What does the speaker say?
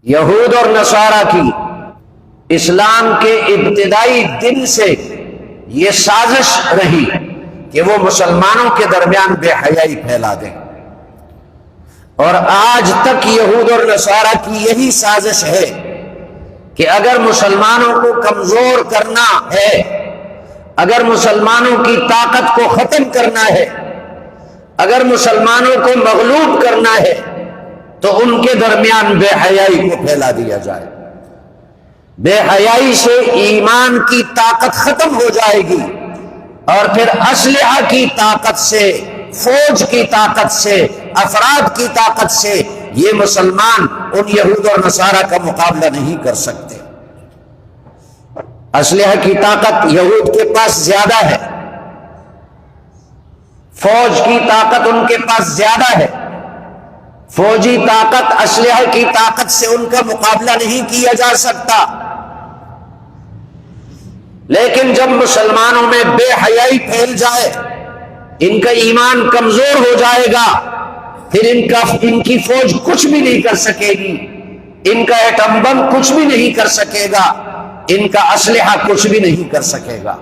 یہود اور نصارہ کی اسلام کے ابتدائی دن سے یہ سازش رہی کہ وہ مسلمانوں کے درمیان بے حیائی پھیلا دیں، اور آج تک یہود اور نصارہ کی یہی سازش ہے کہ اگر مسلمانوں کو کمزور کرنا ہے، اگر مسلمانوں کی طاقت کو ختم کرنا ہے، اگر مسلمانوں کو مغلوب کرنا ہے تو ان کے درمیان بے حیائی کو پھیلا دیا جائے۔ بے حیائی سے ایمان کی طاقت ختم ہو جائے گی، اور پھر اسلحہ کی طاقت سے، فوج کی طاقت سے، افراد کی طاقت سے یہ مسلمان ان یہود اور نصارہ کا مقابلہ نہیں کر سکتے۔ اسلحہ کی طاقت یہود کے پاس زیادہ ہے، فوج کی طاقت ان کے پاس زیادہ ہے، فوجی طاقت، اسلحہ کی طاقت سے ان کا مقابلہ نہیں کیا جا سکتا۔ لیکن جب مسلمانوں میں بے حیائی پھیل جائے، ان کا ایمان کمزور ہو جائے گا، پھر ان کی فوج کچھ بھی نہیں کر سکے گی، ان کا ایٹم بم کچھ بھی نہیں کر سکے گا، ان کا اسلحہ کچھ بھی نہیں کر سکے گا۔